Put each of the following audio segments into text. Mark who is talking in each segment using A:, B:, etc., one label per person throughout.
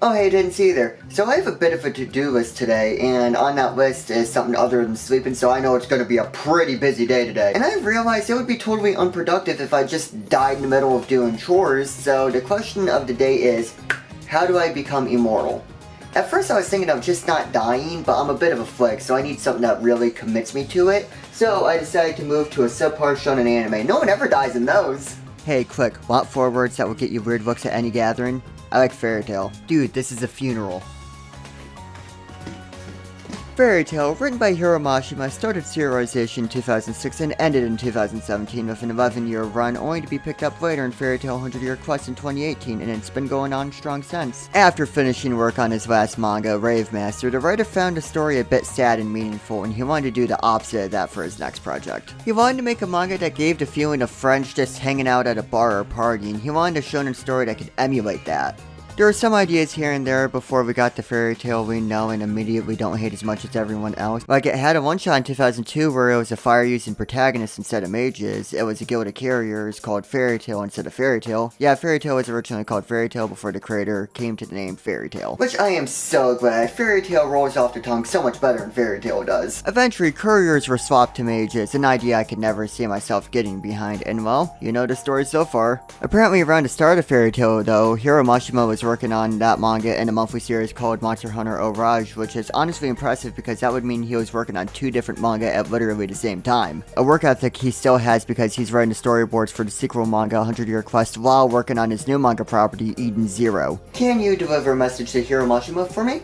A: Oh hey, didn't see either. So I have a bit of a to-do list today, and on that list is something other than sleeping, so I know it's gonna be a pretty busy day today. And I realized it would be totally unproductive if I just died in the middle of doing chores, so the question of the day is, how do I become immortal? At first I was thinking of just not dying, but I'm a bit of a flick, so I need something that really commits me to it. So I decided to move to a subpar shonen anime. No one ever dies in those! Hey, click. Want 4 words that will get you weird looks at any gathering? I like Fairy Tail. Dude, this is a funeral. Fairy Tail, written by Hiro Mashima, started serialization in 2006 and ended in 2017 with an 11-year run, only to be picked up later in Fairy Tail 100-Year Quest in 2018, and it's been going on strong since. After finishing work on his last manga, Rave Master, the writer found the story a bit sad and meaningful, and he wanted to do the opposite of that for his next project. He wanted to make a manga that gave the feeling of friends just hanging out at a bar or partying. He wanted a shonen story that could emulate that. There were some ideas here and there before we got the Fairy Tail we know and immediately don't hate as much as everyone else. Like, it had a one-shot in 2002 where it was a fire-using protagonist instead of mages. It was a guild of carriers called Fairy Tail instead of Fairy Tail. Yeah, Fairy Tail was originally called Fairy Tail before the creator came to the name Fairy Tail. Which I am so glad. Fairy Tail rolls off the tongue so much better than Fairy Tail does. Eventually, couriers were swapped to mages, an idea I could never see myself getting behind, and well, you know the story so far. Apparently around the start of Fairy Tail though, Hiro Mashima was working on that manga in a monthly series called Monster Hunter Orage, which is honestly impressive because that would mean he was working on 2 different manga at literally the same time. A work ethic he still has because he's writing the storyboards for the sequel manga 100-Year Quest while working on his new manga property Eden Zero. Can you deliver a message to Hiro Mashima for me?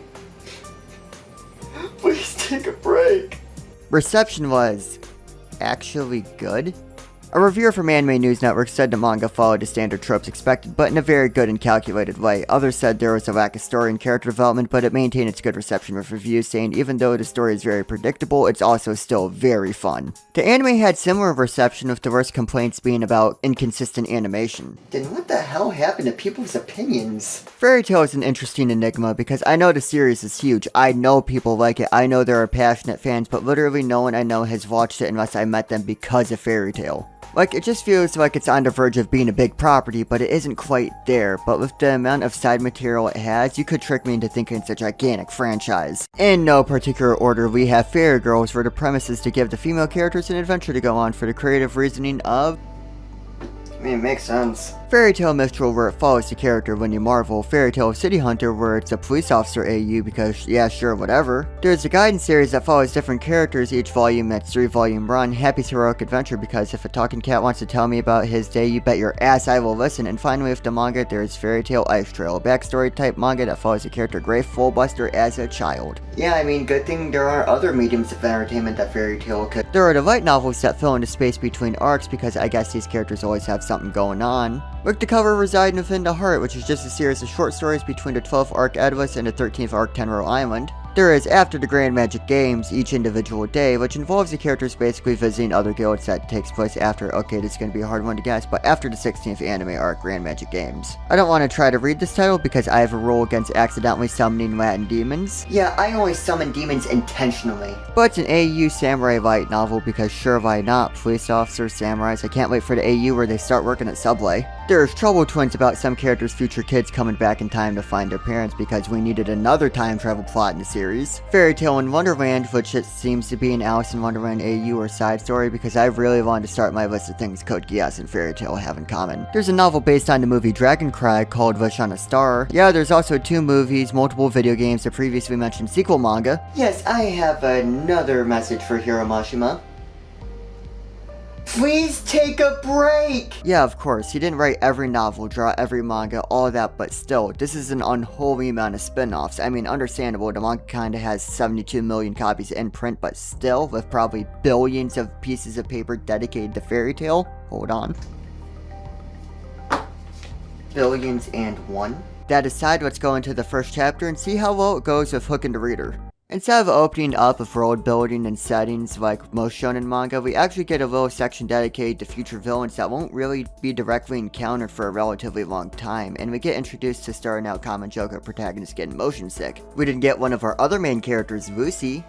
A: Please take a break. Reception was actually good. A reviewer from Anime News Network said the manga followed the standard tropes expected, but in a very good and calculated way. Others said there was a lack of story and character development, but it maintained its good reception with reviews saying even though the story is very predictable, it's also still very fun. The anime had similar reception, with the worst complaints being about inconsistent animation. Then what the hell happened to people's opinions? Fairy Tail is an interesting enigma because I know the series is huge. I know people like it. I know there are passionate fans, but literally no one I know has watched it unless I met them because of Fairy Tail. Like, it just feels like it's on the verge of being a big property, but it isn't quite there. But with the amount of side material it has, you could trick me into thinking it's a gigantic franchise. In no particular order, we have Fairy Girls, where the premise is to give the female characters an adventure to go on for the creative reasoning of... I mean, it makes sense. Fairy Tail Mistral, where it follows the character Winnie Marvel. Fairy Tail City Hunter, where it's a police officer AU because, yeah, sure, whatever. There's a guidance series that follows different characters each volume that's 3-volume run. Happy's Heroic Adventure, because if a talking cat wants to tell me about his day, you bet your ass I will listen. And finally, with the manga, there's Fairy Tail Ice Trail, a backstory type manga that follows the character Grey Fullbuster as a child. Yeah, I mean, good thing there are other mediums of entertainment that Fairy Tail could. There are the light novels that fill in the space between arcs because I guess these characters always have something going on. Look the cover Residing Within the Heart, which is just a series of short stories between the 12th arc Edwis and the 13th arc Tenro Island. There is After the Grand Magic Games, each individual day, which involves the characters basically visiting other guilds that takes place after, okay, this is going to be a hard one to guess, but after the 16th anime arc Grand Magic Games. I don't want to try to read this title because I have a rule against accidentally summoning Latin demons. Yeah, I only summon demons intentionally. But it's an AU samurai light novel because sure, why not? Police officers, samurais, I can't wait for the AU where they start working at Subway. There's trouble twins about some characters' future kids coming back in time to find their parents because we needed another time travel plot in the series. Fairy Tail in Wonderland, which it seems to be an Alice in Wonderland AU or side story because I really wanted to start my list of things Code Geass and Fairy Tail have in common. There's a novel based on the movie Dragon Cry called Wish on a Star. Yeah, there's also 2 movies, multiple video games, the previously mentioned sequel manga. Yes, I have another message for Hiro Mashima. Please take a break! Yeah, of course, he didn't write every novel, draw every manga, all of that, but still, this is an unholy amount of spin-offs. I mean, understandable, the manga kinda has 72 million copies in print, but still, with probably billions of pieces of paper dedicated to Fairy Tail. Hold on. Billions and one? That aside, let's go into the first chapter and see how well it goes with hooking the reader. Instead of opening up with world building and settings like most shonen manga, we actually get a little section dedicated to future villains that won't really be directly encountered for a relatively long time, and we get introduced to starting out common joke of protagonist getting motion sick. We didn't get one of our other main characters, Lucy.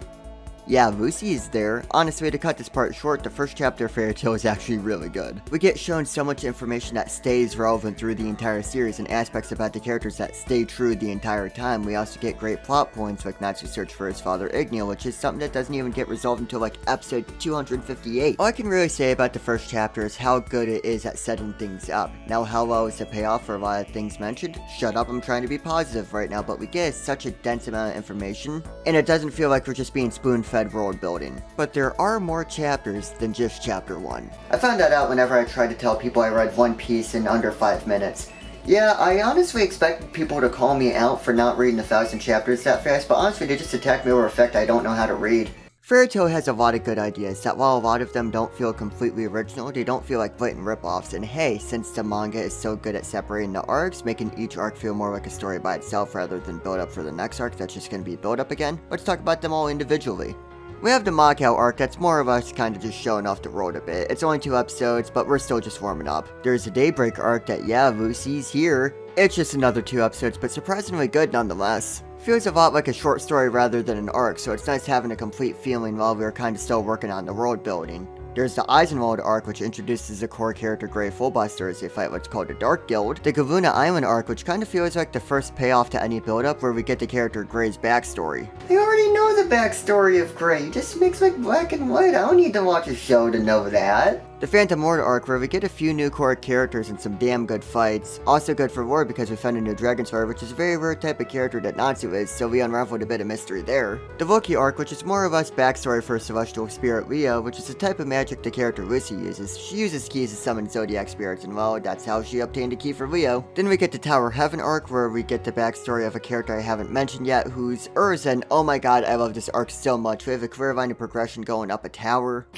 A: Yeah, Lucy is there. Honestly, to cut this part short, the first chapter of Fairy Tail is actually really good. We get shown so much information that stays relevant through the entire series and aspects about the characters that stay true the entire time. We also get great plot points like Natsu's search for his father Igneo, which is something that doesn't even get resolved until like episode 258. All I can really say about the first chapter is how good it is at setting things up. Now, how well is the payoff for a lot of things mentioned? Shut up, I'm trying to be positive right now, but we get such a dense amount of information, and it doesn't feel like we're just being spoon-fed world building. But there are more chapters than just chapter 1. I found that out whenever I tried to tell people I read One Piece in under 5 minutes. Yeah, I honestly expected people to call me out for not reading 1,000 chapters that fast, but honestly they just attacked me over the fact I don't know how to read. Fairy Tail has a lot of good ideas that while a lot of them don't feel completely original, they don't feel like blatant ripoffs, and hey, since the manga is so good at separating the arcs, making each arc feel more like a story by itself rather than build up for the next arc that's just going to be build up again, let's talk about them all individually. We have the Macho Arc that's more of us kind of just showing off the road a bit. It's only 2 episodes, but we're still just warming up. There's the Daybreak Arc that, yeah, Lucy's here. It's just another 2 episodes, but surprisingly good nonetheless. Feels a lot like a short story rather than an arc, so it's nice having a complete feeling while we're kind of still working on the world building. There's the Eisenwald Arc, which introduces the core character Grey Fullbuster as they fight what's called the Dark Guild. The Galuna Island Arc, which kind of feels like the first payoff to any build-up where we get the character Grey's backstory. I already know the backstory of Grey, it just makes like black and white, I don't need to watch a show to know that. The Phantom Lord Arc, where we get a few new core characters and some damn good fights. Also good for lore because we found a new Dragon Slayer, which is a very rare type of character that Natsu is, so we unraveled a bit of mystery there. The Loki Arc, which is more or less backstory for Celestial Spirit Leo, which is a type of magic the character Lucy uses. She uses keys to summon Zodiac spirits, and well, that's how she obtained a key for Leo. Then we get the Tower Heaven Arc, where we get the backstory of a character I haven't mentioned yet, who's Urza, and oh my god, I love this arc so much. We have a clear line of progression going up a tower.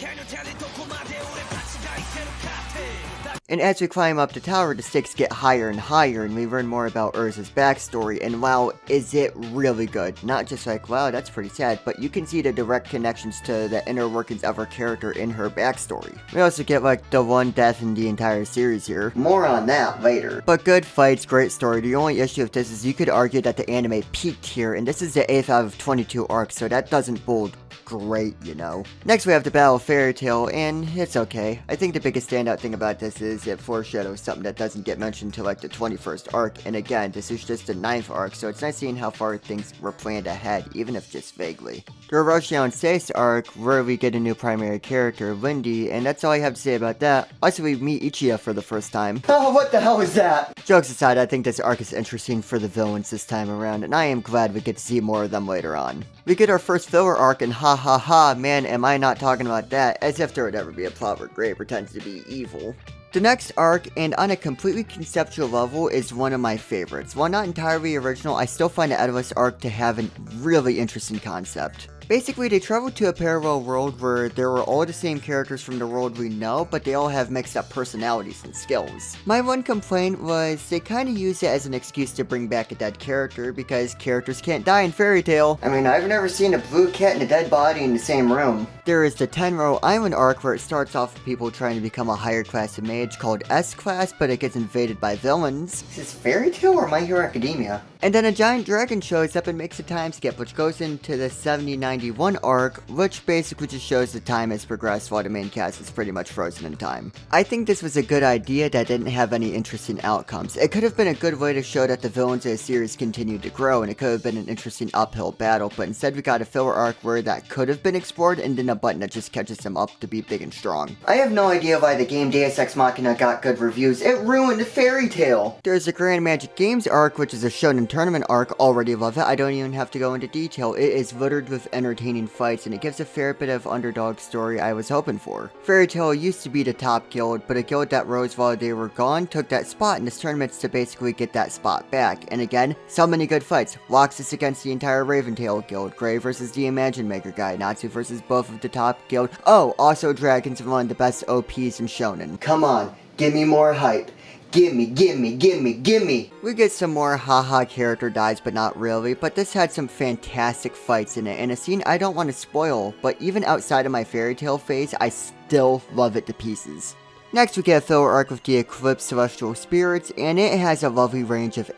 A: And as we climb up the tower, the stakes get higher and higher, and we learn more about Urza's backstory, and wow, is it really good. Not just like, wow, that's pretty sad, but you can see the direct connections to the inner workings of her character in her backstory. We also get like the one death in the entire series here. More on that later. But good fights, great story. The only issue with this is you could argue that the anime peaked here, and this is the 8th out of 22 arcs, so that doesn't bode great, you know. Next we have the Battle of Fairy Tail, and it's okay. I think the biggest standout thing about this is it foreshadows something that doesn't get mentioned till like the 21st arc, and again, this is just the 9th arc, so it's nice seeing how far things were planned ahead, even if just vaguely. The Orochimaru and Seis arc, where we get a new primary character, Lindy, and that's all I have to say about that. Also, we meet Ichiya for the first time. Oh, what the hell is that? Jokes aside, I think this arc is interesting for the villains this time around, and I am glad we get to see more of them later on. We get our first filler arc, and ha ha ha, man, am I not talking about that, as if there would ever be a plot where Grey pretends to be evil. The next arc, and on a completely conceptual level, is one of my favorites. While not entirely original, I still find the Oedipus arc to have a really interesting concept. Basically, they traveled to a parallel world where there were all the same characters from the world we know, but they all have mixed up personalities and skills. My one complaint was they kinda used it as an excuse to bring back a dead character, because characters can't die in Fairy Tail. I mean, I've never seen a blue cat and a dead body in the same room. There is the Tenro Island arc, where it starts off with people trying to become a higher class of mage called S-Class, but it gets invaded by villains. Is this Fairy Tail or My Hero Academia? And then a giant dragon shows up and makes a time skip, which goes into the 7091 arc, which basically just shows the time has progressed while the main cast is pretty much frozen in time. I think this was a good idea that didn't have any interesting outcomes. It could have been a good way to show that the villains of the series continued to grow, and it could have been an interesting uphill battle, but instead we got a filler arc where that could have been explored, and then a button that just catches them up to be big and strong. I have no idea why the game Deus Ex Machina got good reviews. It ruined the Fairy Tail! There's the Grand Magic Games arc, which is a Shonen tournament arc. Already love it. I don't even have to go into detail. It is littered with entertaining fights, and it gives a fair bit of underdog story I was hoping for. Fairy Tail used to be the top guild, but a guild that rose while they were gone took that spot in this tournament's to basically get that spot back. And again, so many good fights. Roxas against the entire Raventail guild, Grey versus the Imagine Maker guy, Natsu versus both of the top guild. Oh, also Dragons are one of the best OPs in Shonen. Come on, give me more hype. Gimme, gimme, gimme, gimme! We get some more haha character dies, but not really, but this had some fantastic fights in it, and a scene I don't want to spoil, but even outside of my Fairy Tail phase, I still love it to pieces. Next we get a filler arc with the Eclipse Celestial Spirits, and it has a lovely range of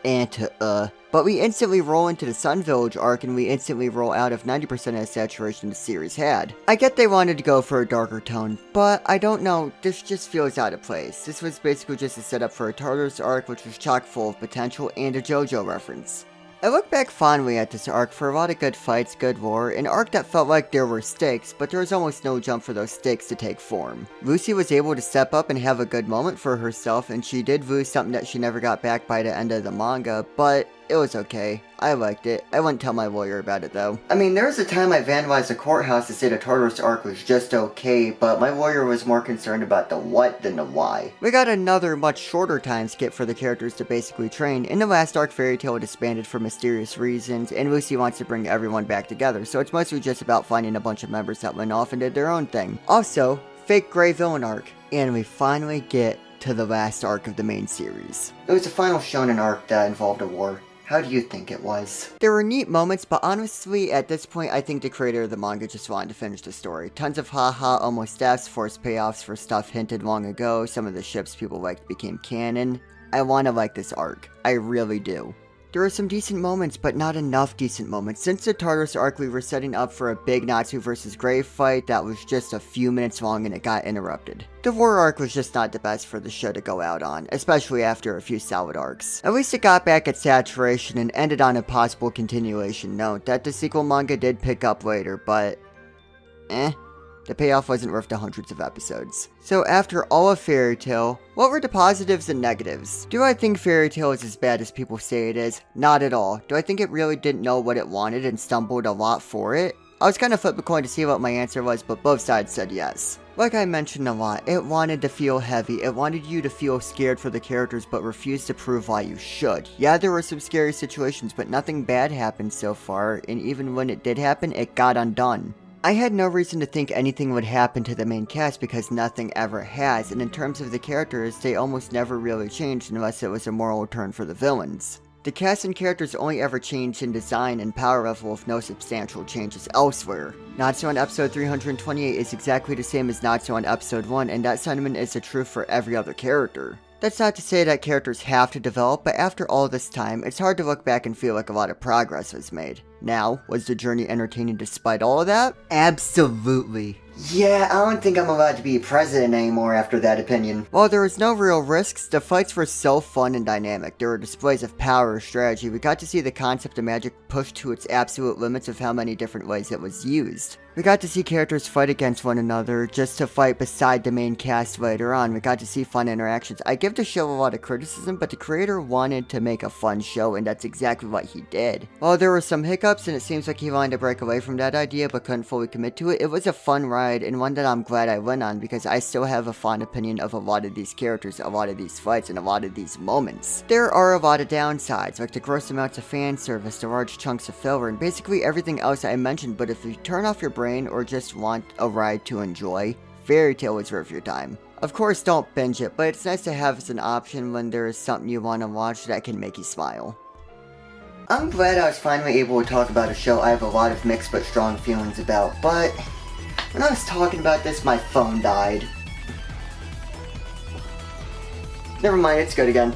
A: but we instantly roll into the Sun Village arc and we instantly roll out of 90% of the saturation the series had. I get they wanted to go for a darker tone, but I don't know, this just feels out of place. This was basically just a setup for a Tartarus arc which was chock full of potential and a JoJo reference. I look back fondly at this arc for a lot of good fights, good lore, an arc that felt like there were stakes, but there was almost no jump for those stakes to take form. Lucy was able to step up and have a good moment for herself, and she did lose something that she never got back by the end of the manga, but it was okay. I liked it. I wouldn't tell my lawyer about it though. I mean, there was a time I vandalized a courthouse to say the Tartarus arc was just okay, but my lawyer was more concerned about the what than the why. We got another much shorter time skip for the characters to basically train. In the last arc, Fairy Tail disbanded for mysterious reasons, and Lucy wants to bring everyone back together, so it's mostly just about finding a bunch of members that went off and did their own thing. Also, fake Grey Villain arc. And we finally get to the last arc of the main series. It was the final Shonen arc that involved a war. How do you think it was? There were neat moments, but honestly, at this point, I think the creator of the manga just wanted to finish the story. Tons of haha, almost deaths, forced payoffs for stuff hinted long ago, some of the ships people liked became canon. I wanna like this arc. I really do. There were some decent moments, but not enough decent moments. Since the Tartarus arc, we were setting up for a big Natsu vs. Grey fight that was just a few minutes long and it got interrupted. The war arc was just not the best for the show to go out on, especially after a few solid arcs. At least it got back at saturation and ended on a possible continuation note that the sequel manga did pick up later, but the payoff wasn't worth the hundreds of episodes. So after all of Fairy Tail, what were the positives and negatives? Do I think Fairy Tail is as bad as people say it is? Not at all. Do I think it really didn't know what it wanted and stumbled a lot for it? I was kind of flipping a coin to see what my answer was, but both sides said yes. Like I mentioned a lot, it wanted to feel heavy, it wanted you to feel scared for the characters but refused to prove why you should. Yeah, there were some scary situations, but nothing bad happened so far, and even when it did happen, it got undone. I had no reason to think anything would happen to the main cast because nothing ever has, and in terms of the characters, they almost never really changed unless it was a moral turn for the villains. The cast and characters only ever changed in design and power level with no substantial changes elsewhere. Natsu on episode 328 is exactly the same as Natsu on episode 1, and that sentiment is the truth for every other character. That's not to say that characters have to develop, but after all this time, it's hard to look back and feel like a lot of progress was made. Now, was the journey entertaining despite all of that? Absolutely. Yeah, I don't think I'm allowed to be president anymore after that opinion. While there was no real risks, the fights were so fun and dynamic. There were displays of power or strategy. We got to see the concept of magic pushed to its absolute limits of how many different ways it was used. We got to see characters fight against one another just to fight beside the main cast later on. We got to see fun interactions. I give the show a lot of criticism, but the creator wanted to make a fun show, and that's exactly what he did. While there were some hiccups, and it seems like he wanted to break away from that idea but couldn't fully commit to it, it was a fun ride, and one that I'm glad I went on because I still have a fond opinion of a lot of these characters, a lot of these fights, and a lot of these moments. There are a lot of downsides, like the gross amounts of fan service, the large chunks of filler, and basically everything else I mentioned, but if you turn off your brain or just want a ride to enjoy, Fairy Tail is worth your time. Of course, don't binge it, but it's nice to have as an option when there is something you want to watch that can make you smile. I'm glad I was finally able to talk about a show I have a lot of mixed but strong feelings about, but when I was talking about this, my phone died. Never mind, it's good again.